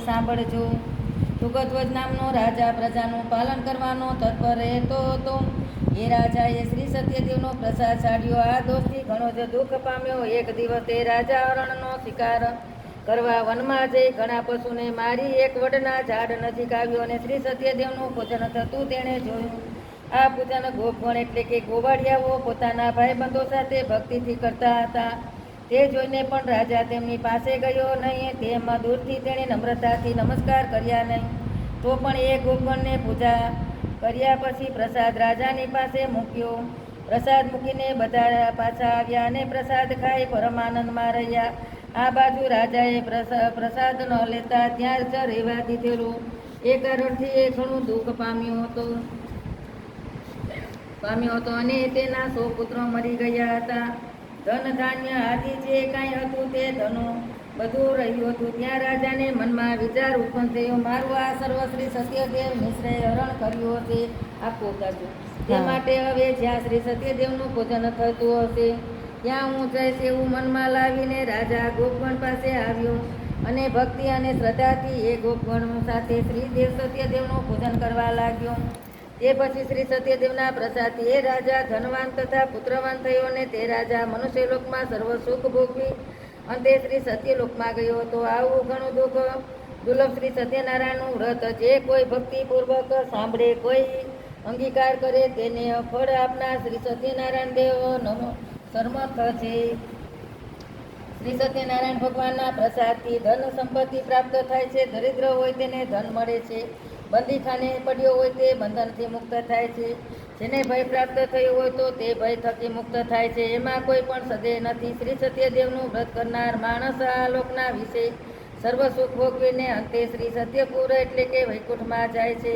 સાંભળજો. સુગધ્વજ નામનો રાજા પ્રજાનું પાલન કરવાનો તત્પર રહેતો હતો. એ રાજાએ શ્રી સત્યદેવનો પ્રસાદ છાડ્યો. આ દોષથી ઘણો જ દુઃખ પામ્યો. એક દિવસ તે રાજા હરણનો શિકાર કરવા વનમાં જઈ ઘણા પશુને મારી એક વડના ઝાડ નજીક આવ્યો અને શ્રી સત્યદેવનું પૂજન થતું તેણે જોયું. આ પૂજન ગોપગણ એટલે કે ગોવાળિયાઓ પોતાના ભાઈબંધો સાથે ભક્તિથી કરતા હતા. તે જોઈને પણ રાજા તેમની પાસે ગયો નહીં. તેમાં દૂરથી તેણે નમ્રતાથી નમસ્કાર કર્યા નહીં. તો પણ એ ગોપગણને પૂજા કર્યા પછી પ્રસાદ રાજાની પાસે મૂક્યો. પ્રસાદ મૂકીને બધા પાછા આવ્યા અને પ્રસાદ ખાઈ પરમાનંદમાં રહ્યા. આ બાજુ રાજાએ પ્રસાદ ન લેતા ત્યાં જ રહેવા દીધેલું. એ કારણથી એ ઘણું દુઃખ પામ્યો હતો અને તેના 100 પુત્રો મરી ગયા હતા. ધન ધાન્ય આદિ જે કાંઈ હતું તે ધનો બધું રહ્યું હતું. ત્યાં રાજાને મનમાં વિચાર ઉત્પન્ન થયો, મારું આ સર્વ શ્રી સત્યદેવ મિશ્રે હરણ કર્યું હશે આખું કરજો. તે માટે હવે જ્યાં શ્રી સત્યદેવનું પૂજન થતું હશે ત્યાં હું જઈશ એવું મનમાં લાવીને રાજા ગોપગણ પાસે આવ્યો અને ભક્તિ અને શ્રદ્ધાથી એ ગોપગણ સાથે શ્રી સત્યદેવનું પૂજન કરવા લાગ્યો. તે પછી શ્રી સત્યદેવના પ્રસાદથી એ રાજા ધનવાન તથા પુત્રવાન થયો અને તે રાજા મનુષ્યલોકમાં સર્વ સુખ ભોગવી અંતે શ્રી સત્યલોકમાં ગયો હતો. આવું ઘણું દુર્લભ શ્રી સત્યનારાયણનું વ્રત જે કોઈ ભક્તિપૂર્વક સાંભળે, કોઈ અંગીકાર કરે તેને ફળ આપનાર શ્રી સત્યનારાયણ દેવ સમર્થ છે. શ્રી સત્યનારાયણ ભગવાનના પ્રસાદથી ધન સંપત્તિ પ્રાપ્ત થાય છે. દરિદ્ર હોય તેને ધન મળે છે. બંદીખાને પડ્યો હોય તે બંધનથી મુક્ત થાય છે. જેને ભય પ્રાપ્ત થયો હોય તો તે ભય થકી મુક્ત થાય છે. એમાં કોઈ પણ સંદેહ નથી. શ્રી સત્યદેવનું વ્રત કરનાર માણસ આ લોકના વિશે સર્વ સુખ ભોગવીને અંતે શ્રી સત્યપુર એટલે કે વૈકુંઠમાં જાય છે.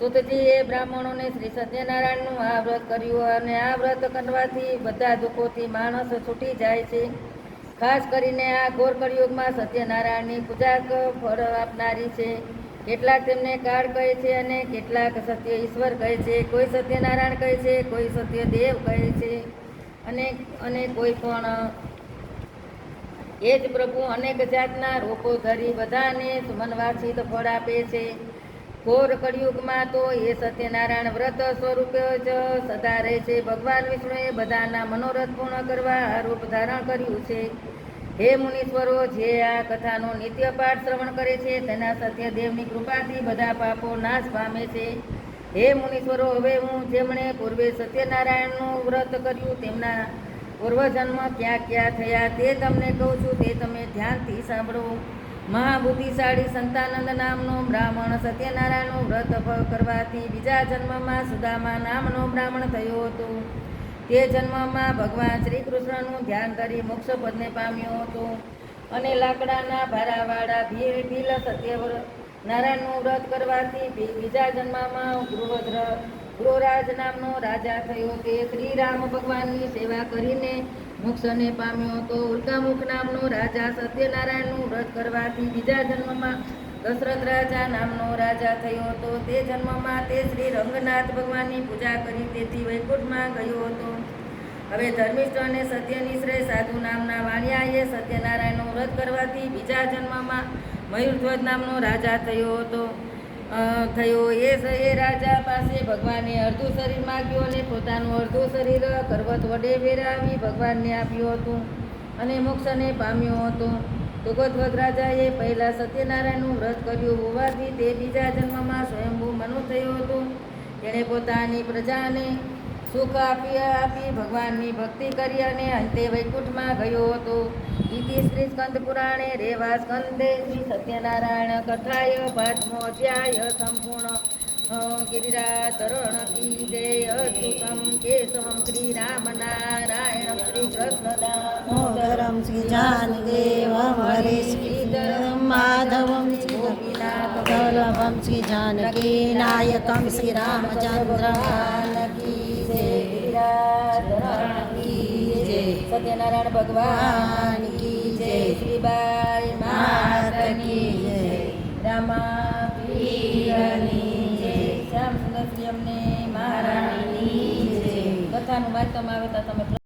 સુતજીએ બ્રાહ્મણોને શ્રી સત્યનારાયણનું આ વ્રત કર્યું અને આ વ્રત કરવાથી બધા દુઃખોથી માણસ છૂટી જાય છે. ખાસ કરીને આ ઘોર કળિયુગમાં સત્યનારાયણની પૂજા ફળ આપનારી છે. કેટલાક તેમને કાળ કહે છે અને કેટલાક સત્ય ઈશ્વર કહે છે. કોઈ સત્યનારાયણ કહે છે, કોઈ સત્યદેવ કહે છે અને કોઈ પણ એ જ પ્રભુ અનેક જાતના રૂપો ધરી બધાને મનવાંછિત ફળ આપે છે. ઘોર કળિયુગમાં તો એ સત્યનારાયણ વ્રત સ્વરૂપે જ સદા રહે છે. ભગવાન વિષ્ણુએ બધાના મનોરથ પૂર્ણ કરવા આ રૂપ ધારણ કર્યું છે. હે મુનીશ્વરો, જે આ કથાનો નિત્ય પાઠ શ્રવણ કરે છે તેના સત્યદેવની કૃપાથી બધા પાપો નાશ પામે છે. હે મુનીશ્વરો, હવે હું જેમણે પૂર્વે સત્યનારાયણનું વ્રત કર્યું તેમના પૂર્વજન્મ ક્યાં ક્યાં થયા તે તમને કહું છું, તે તમે ધ્યાનથી સાંભળો. મહાબુદ્ધિશાળી સંતાનંદ નામનો બ્રાહ્મણ સત્યનારાયણનું વ્રત કરવાથી બીજા જન્મમાં સુદામા નામનો બ્રાહ્મણ થયો હતો. તે જન્મમાં ભગવાન શ્રી કૃષ્ણનું ધ્યાન કરી મોક્ષપદને પામ્યો હતો અને લાકડાના ભારાવાળા ભીલ સત્યનારાયણનું વ્રત કરવાથી બીજા જન્મમાં ગૃહરાજ નામનો રાજા થયો. તે શ્રી રામ ભગવાનની સેવા કરીને મોક્ષને પામ્યો હતો. ઉલ્કામુખ નામનો રાજા સત્યનારાયણનું વ્રત કરવાથી બીજા જન્મમાં દશરથ રાજા નામનો રાજા થયો હતો. તે જન્મમાં તે શ્રી રંગનાથ ભગવાનની પૂજા કરી તેથી વૈકુંઠમાં ગયો હતો. હવે ધર્મિષ્ઠ અને સત્યનિશ્રય સાધુ નામના વાણિયાએ સત્યનારાયણનું વ્રત કરવાથી બીજા જન્મમાં મયુરધ્વજ નામનો રાજા થયો. એ રાજા પાસે ભગવાને અડધું શરીર માગ્યું અને પોતાનું અડધું શરીર કરવત વડે વેરાવી ભગવાનને આપ્યું હતું અને મોક્ષને પામ્યો હતો. સુગધ્વજ રાજાએ પહેલા સત્યનારાયણનું વ્રત કર્યું હોવાથી તે બીજા જન્મમાં સ્વયંભૂ મનુ થયો હતો. તેણે પોતાની પ્રજાને સુખ આપી ભગવાનની ભક્તિ કરી અને અંતે વૈકુંઠમાં ગયો હતો. ઇતિ શ્રી સ્કંદ પુરાણે રેવા સ્કંદે શ્રી સત્યનારાયણ કથાય 5મો અધ્યાય સંપૂર્ણ. ગિરિરાધરણ કી જય. અચ્યુતમ કેશવમ શ્રી રામ નારાયણ શ્રી કૃષ્ણ દામોદરમ શ્રી જાનદેવમ હરે શ્રી માધવમ શ્રી ગોપીનાથ વલ્લભમ શ્રી જાનકી નાયકમ શ્રી રામચંદ્ર સત્યનારાયણ ભગવાન કી જય. શ્રીબાઈ માતા કી જય. રામા પીરની જય. શ્યામ સુંદર શ્રી અમને મહારાણીની જય. કથાનું વાંચવામાં આવે તો તમે